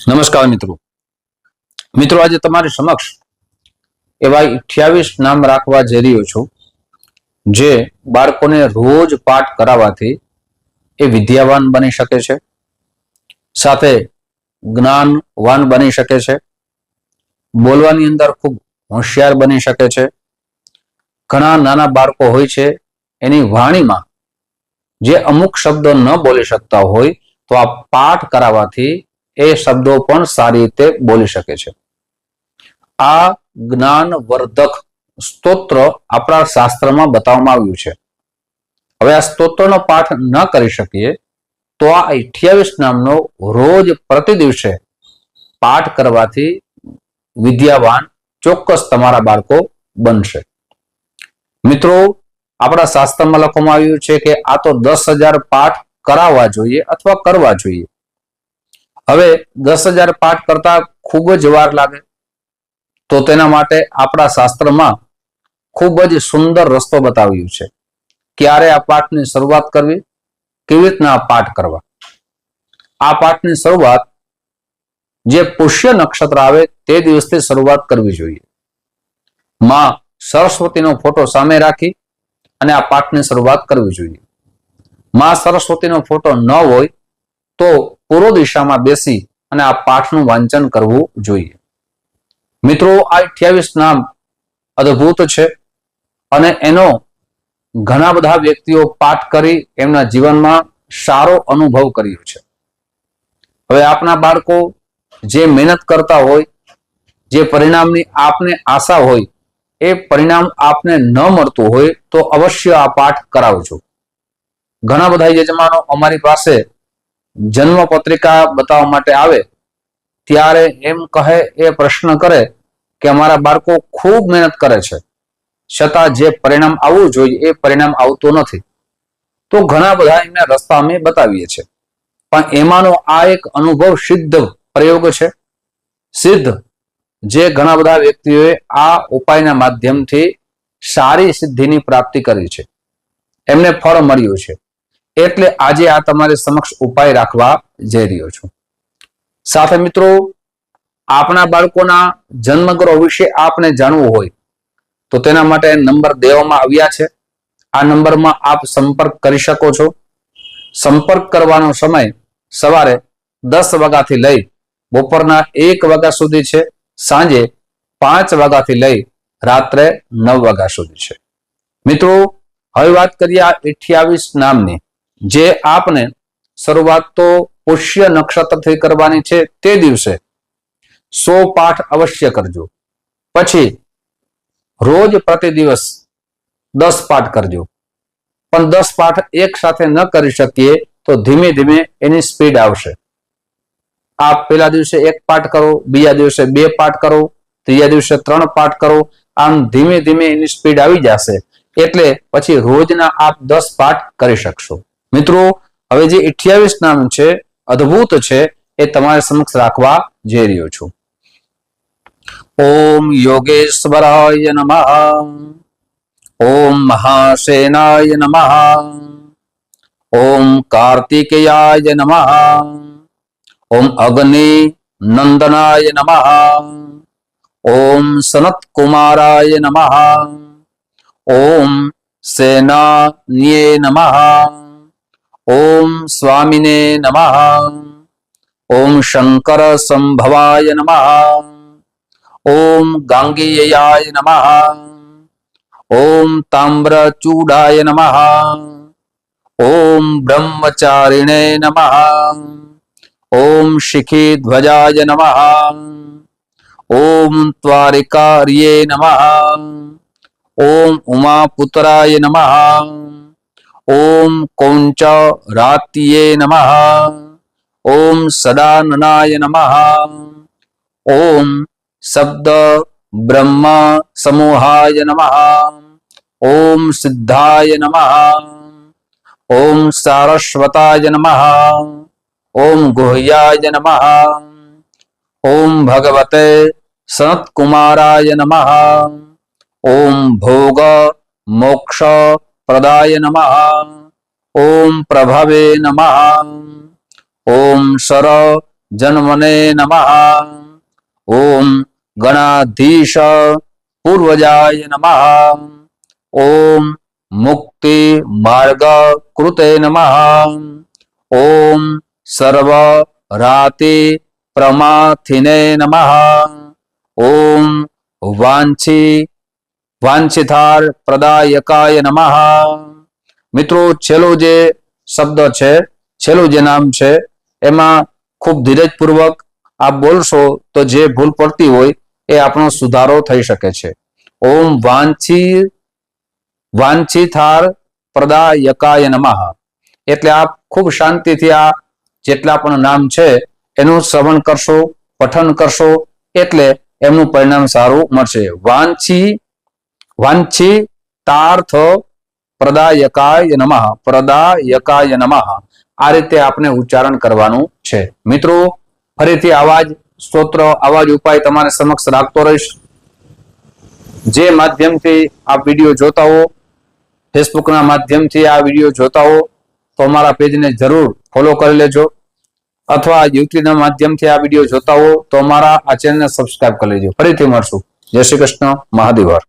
નમસ્કાર મિત્રો આજે તમારી સમક્ષ એવા 28 નામ રાખવા જઈ રહ્યો છું જે બાળકોને રોજ પાઠ કરાવવાથી એ વિદ્યાવાન બની શકે છે, સાથે જ્ઞાનવાન બની શકે છે, બોલવાની અંદર ખૂબ હોશિયાર બની શકે છે. ઘણા નાના બાળકો હોય છે, એની વાણીમાં જે અમુક શબ્દો ન બોલી શકતા હોય તો આ પાઠ કરાવવાથી એ શબ્દો પણ સારી રીતે બોલી શકે છે. આ જ્ઞાનવર્ધક સ્તોત્ર આપણા શાસ્ત્રમાં બતાવવામાં આવ્યું છે. હવે આ સ્તોત્રનો પાઠ ન કરી શકીએ તો આ 28 નામનો રોજ પ્રતિ દિવસે પાઠ કરવાથી વિદ્યાવાન ચોક્કસ તમારા બાળકો બનશે. મિત્રો, આપણા શાસ્ત્રમાં લખવામાં આવ્યું છે કે આ તો 10,000 પાઠ કરાવવા જોઈએ અથવા કરવા જોઈએ. હવે 10,000 પાઠ કરતા ખૂબ જ વાર લાગે તો તેના માટે આપણા શાસ્ત્રમાં ખૂબ જ સુંદર રસ્તો બતાવ્યો છે. ક્યારે આ પાઠની શરૂઆત કરવી, કેવી રીતના આ પાઠ કરવા. આ પાઠની શરૂઆત જે પુષ્ય નક્ષત્ર આવે તે દિવસથી શરૂઆત કરવી જોઈએ. માં સરસ્વતીનો ફોટો સામે રાખી અને આ પાઠની શરૂઆત કરવી જોઈએ. માં સરસ્વતીનો ફોટો ન હોય તો પૂર્વ દિશામાં બેસી અને આ પાઠનું વાંચન કરવું જોઈએ. મિત્રો, આ 28 નામ અદ્ભુત છે અને એનો ઘણા બધા વ્યક્તિઓ પાઠ કરી એમના જીવનમાં સારો અનુભવ કર્યો છે. હવે આપના બાળકો જે મહેનત કરતા હોય, જે પરિણામની આપને આશા હોય, એ પરિણામ આપને ન મળતું હોય તો અવશ્ય આ પાઠ કરાવજો. ઘણા બધા યજમાનો અમારી પાસે જન્મ પત્રિકા બતાવવા માટે આવે ત્યારે એમ કહે, એ પ્રશ્ન કરે કે અમારા બાળકો ખૂબ મહેનત કરે છે છતાં જે પરિણામ આવવું જોઈએ એ પરિણામ આવતું નથી. તો ઘણા બધા એમના રસ્તા અમે બતાવીએ છીએ, પણ એમાંનો આ એક અનુભવ સિદ્ધ પ્રયોગ છે. સિદ્ધ જે ઘણા બધા વ્યક્તિઓએ આ ઉપાયના માધ્યમથી સારી સિદ્ધિની પ્રાપ્તિ કરી છે, એમને ફળ મળ્યું છે. એટલે આજે આ તમારી સમક્ષ ઉપાય રાખવા જઈ રહ્યો છું. સાથે મિત્રો, આપણા બાળકોના જન્મગ્રહ વિશે આપને જાણવું હોય તો તેના માટે નંબર દેવામાં આવ્યા છે. આ નંબરમાં આપ સંપર્ક કરી શકો છો. સંપર્ક કરવાનો સમય સવારે 10 વાગ્યાથી લઈ બપોરના 1 વાગ્યા સુધી છે, સાંજે 5 વાગ્યાથી લઈ રાત્રે 9 વાગ્યા સુધી છે. મિત્રો, હવે વાત કરીએ આ 28 નામની, જે આપને શરૂઆત તો પુષ્ય નક્ષત્રથી કરવાની છે. તે દિવસે 100 પાઠ અવશ્ય કરજો. પછી રોજ પ્રતિ દિવસ 10 પાઠ કરજો. પણ 10 પાઠ એક સાથે ન કરી શકીએ તો ધીમે ધીમે એની સ્પીડ આવશે. આપ પહેલા દિવસે 1 પાઠ કરો, બીજા દિવસે 2 પાઠ કરો, ત્રીજા દિવસે 3 પાઠ કરો. આમ ધીમે ધીમે એની સ્પીડ આવી જશે. એટલે પછી રોજના આપ 10 પાઠ કરી શકશો. મિત્રો, હવે જે 28 નામ છે, અદ્ભુત છે, એ તમારી સમક્ષ રાખવા જઈ રહ્યો છું. ઓમ યોગેશ્વરાય નમઃ. ઓમ મહાસેનાય નમઃ. ઓમ કાર્તિકેયાય નમઃ. ઓમ અગ્નિ નંદનાય નમઃ. ઓમ સનતકુમારાય નમઃ. ઓમ સેનાન્યે નમઃ. ઓમ સ્વામિને નમઃ. ઓમ શંકર સંભવાય નમઃ. ઓમ ગાંગેયાય નમઃ. ઓમ તામ્રચૂડાય નમઃ. ઓમ બ્રહ્મચારિણે નમઃ. ઓમ શિખીધ્વજાય નમઃ. ઓમ ત્વારિકાર્યે નમઃ. ઓમ ઉમાપુત્રાય નમઃ. ઓમ કૌંચરાત્યે નમઃ. ઓમ સદાનનાય નમઃ. ઓમ શબ્દ બ્રહ્મ સમૂહાય નમઃ. ઓમ સિદ્ધાય નમઃ. ઓમ સારસ્વતાય નમઃ. ઓમ ગુહ્યાય નમઃ. ઓમ ભગવતે સનતકુમારાય નમઃ. ઓમ ભોગ મોક્ષ પ્રદાય નમઃ. ઓમ પ્રભવે નમઃ. ઓમ સર જન્મને નમઃ. ઓમ ગણાધીશ પૂર્વજાય નમઃ. ઓમ મુક્તિ માર્ગ કૃતે નમઃ. ઓમ સર્વ રાતિ પ્રમાથિને નમઃ. ઓમ વાંછિતાર પ્રદાયકાય નમઃ. મિત્રો, છેલ્લું જે શબ્દ છે, છેલ્લું જે નામ છે, એમાં ખૂબ ધીરજપૂર્વક આપ બોલશો તો જે ભૂલ પડતી હોય એ આપણો સુધારો થઈ શકે છે. ઓમ વાંછિતાર પ્રદાયકાય નમઃ. એટલે આપ ખૂબ શાંતિથી આ જેટલા પણ નામ છે એનું શ્રવણ કરશો, પઠન કરશો, એટલે એમનું પરિણામ સારું મળશે. વાંછિતાર્થ પ્રદાયકાય નમઃ. પ્રદાયકાય નમઃ. આ રીતે આપણે ઉચ્ચારણ કરવાનું છે. મિત્રો, ફરીથી આવા જ સ્તોત્ર, આવા જ ઉપાય તમારે સમક્ષ રાખતો રહીશ. જે માધ્યમથી આ વિડીયો જોતા હો, ફેસબુકના માધ્યમથી આ વિડીયો જોતા હો તો અમારા પેજને જરૂર ફોલો કરી લેજો, અથવા યુટ્યુબના માધ્યમથી આ વિડીયો જોતા હો તો અમારા આ ચેનલને સબસ્ક્રાઇબ કરી લેજો. ફરીથી મળશું. જય શ્રી કૃષ્ણ. મહાદેવ હર.